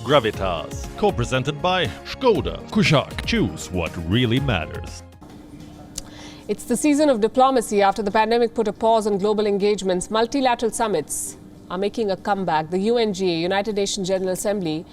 Gravitas, co-presented by Skoda. Kushaq, choose what really matters. It's the season of diplomacy. After the pandemic put a pause on global engagements, multilateral summits are making a comeback. The UNGA, United Nations General Assembly,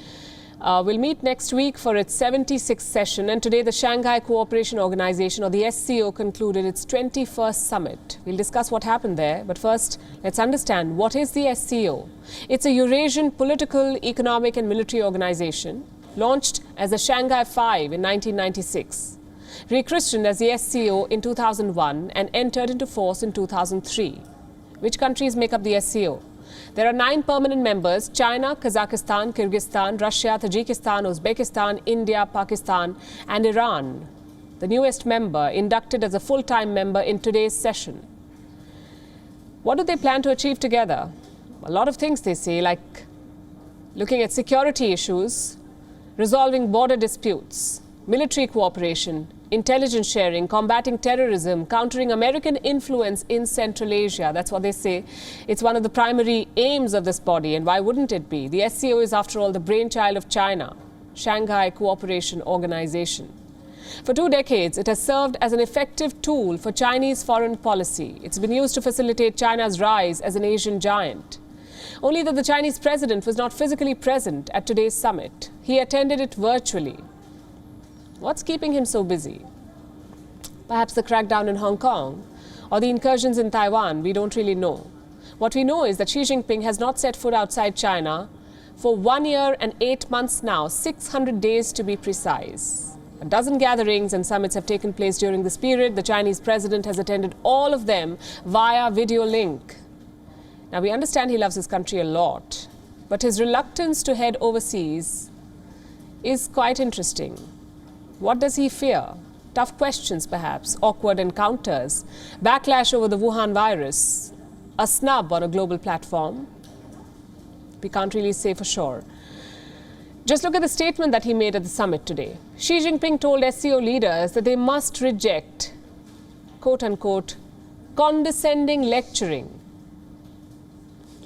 will meet next week for its 76th session, and today the Shanghai Cooperation Organization, or the SCO, concluded its 21st summit. We'll discuss what happened there, but first let's understand what is the SCO. It's a Eurasian political, economic and military organization launched as the Shanghai Five in 1996, rechristened as the SCO in 2001 and entered into force in 2003. Which countries make up the SCO? There are 9 permanent members: China, Kazakhstan, Kyrgyzstan, Russia, Tajikistan, Uzbekistan, India, Pakistan and Iran. The newest member inducted as a full-time member in today's session. What do they plan to achieve together? A lot of things, they say, like looking at security issues, resolving border disputes, military cooperation, intelligence sharing, combating terrorism, countering American influence in Central Asia. That's what they say. It's one of the primary aims of this body, and why wouldn't it be? The SCO is, after all, the brainchild of China, Shanghai Cooperation Organization. For 2 decades, it has served as an effective tool for Chinese foreign policy. It's been used to facilitate China's rise as an Asian giant. Only that the Chinese president was not physically present at today's summit. He attended it virtually. What's keeping him so busy? Perhaps the crackdown in Hong Kong or the incursions in Taiwan. We don't really know. What we know is that Xi Jinping has not set foot outside China for 1 year and 8 months now, 600 days to be precise. A dozen gatherings and summits have taken place during this period. The Chinese president has attended all of them via video link. Now, we understand he loves his country a lot, but his reluctance to head overseas is quite interesting. What does he fear? Tough questions, perhaps, awkward encounters, backlash over the Wuhan virus, a snub on a global platform? We can't really say for sure. Just look at the statement that he made at the summit today. Xi Jinping told SCO leaders that they must reject, quote-unquote, condescending lecturing.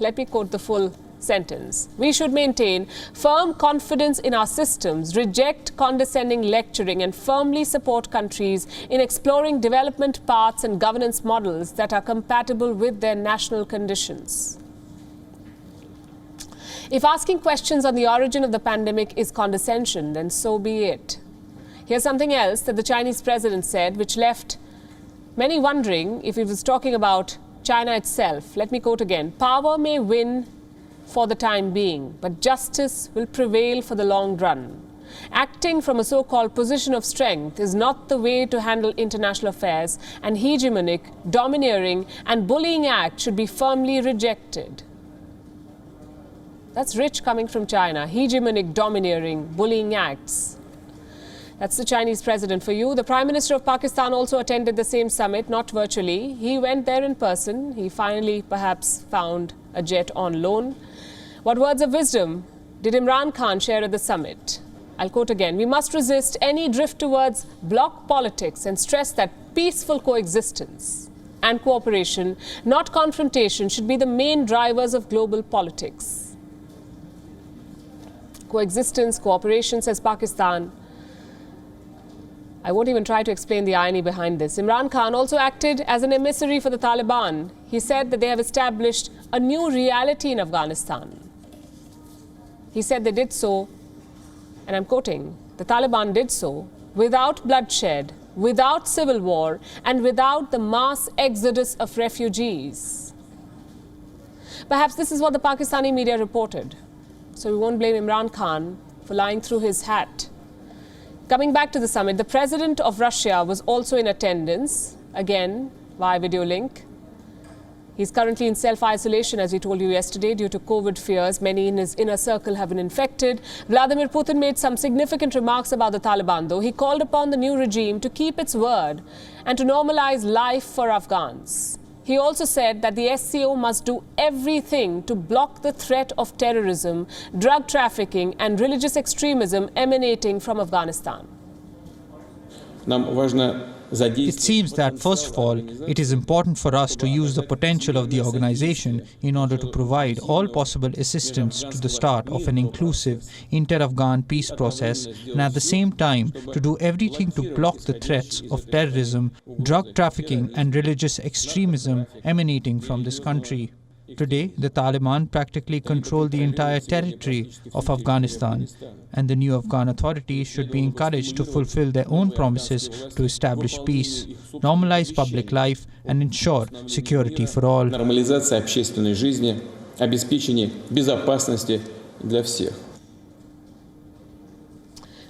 Let me quote the full sentence. We should maintain firm confidence in our systems, reject condescending lecturing, and firmly support countries in exploring development paths and governance models that are compatible with their national conditions. If asking questions on the origin of the pandemic is condescension, then so be it. Here's something else that the Chinese president said, which left many wondering if he was talking about China itself. Let me quote again. Power may win for the time being, but justice will prevail for the long run. Acting from a so-called position of strength is not the way to handle international affairs. An hegemonic, domineering and bullying act should be firmly rejected. That's rich coming from China. Hegemonic, domineering, bullying acts. That's the Chinese president for you. The Prime Minister of Pakistan also attended the same summit, not virtually. He went there in person. He finally perhaps found a jet on loan. What words of wisdom did Imran Khan share at the summit? I'll quote again. We must resist any drift towards bloc politics and stress that peaceful coexistence and cooperation, not confrontation, should be the main drivers of global politics. Coexistence, cooperation, says Pakistan. I won't even try to explain the irony behind this. Imran Khan also acted as an emissary for the Taliban. He said that they have established a new reality in Afghanistan. He said they did so, and I'm quoting, the Taliban did so without bloodshed, without civil war, and without the mass exodus of refugees. Perhaps this is what the Pakistani media reported. So we won't blame Imran Khan for lying through his hat. Coming back to the summit, the president of Russia was also in attendance, again via video link. He's currently in self-isolation, as we told you yesterday, due to COVID fears. Many in his inner circle have been infected. Vladimir Putin made some significant remarks about the Taliban, though. He called upon the new regime to keep its word and to normalize life for Afghans. He also said that the SCO must do everything to block the threat of terrorism, drug trafficking and religious extremism emanating from Afghanistan. Нам важно It seems that, first of all, it is important for us to use the potential of the organization in order to provide all possible assistance to the start of an inclusive inter-Afghan peace process, and at the same time to do everything to block the threats of terrorism, drug trafficking and religious extremism emanating from this country. Today, the Taliban practically control the entire territory of Afghanistan, and the new Afghan authorities should be encouraged to fulfill their own promises to establish peace, normalize public life, and ensure security for all. Нормализация общественной жизни, обеспечение безопасности для всех.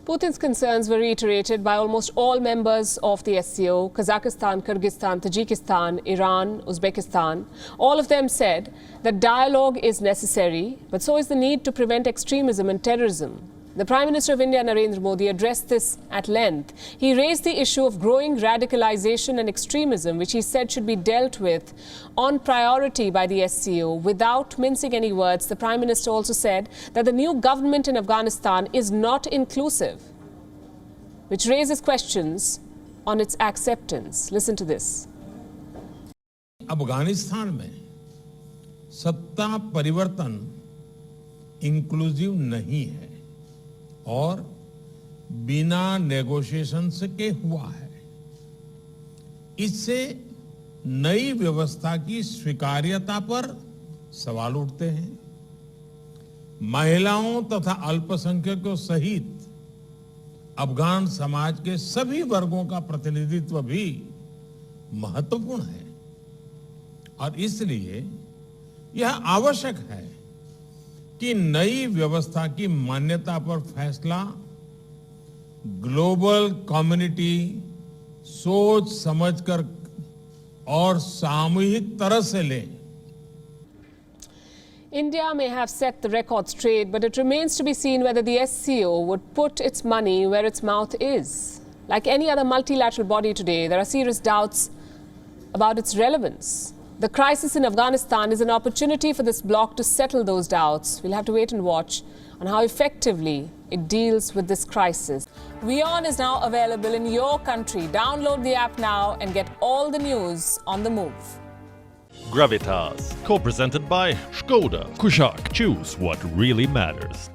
Putin's concerns were reiterated by almost all members of the SCO, Kazakhstan, Kyrgyzstan, Tajikistan, Iran, Uzbekistan. All of them said that dialogue is necessary, but so is the need to prevent extremism and terrorism. The Prime Minister of India, Narendra Modi, addressed this at length. He raised the issue of growing radicalisation and extremism, which he said should be dealt with on priority by the SCO. Without mincing any words, the Prime Minister also said that the new government in Afghanistan is not inclusive, which raises questions on its acceptance. Listen to this. Afghanistan में सत्ता परिवर्तन inclusive नहीं है और बिना negotiation के हुआ है। इससे नई व्यवस्था की स्वीकार्यता पर सवाल उठते हैं। महिलाओं तथा अल्पसंख्यकों सहित अफगान समाज के सभी वर्गों का प्रतिनिधित्व भी महत्वपूर्ण है और इसलिए यह आवश्यक है कि नई व्यवस्था की मान्यता पर फैसला ग्लोबल कम्युनिटी सोच समझकर और सामूहिक तरह से ले। India may have set the record straight, but it remains to be seen whether the SCO would put its money where its mouth is. Like any other multilateral body today, there are serious doubts about its relevance. The crisis in Afghanistan is an opportunity for this bloc to settle those doubts. We'll have to wait and watch on how effectively it deals with this crisis. WION is now available in your country. Download the app now and get all the news on the move. Gravitas, co-presented by Skoda. Kushak, choose what really matters.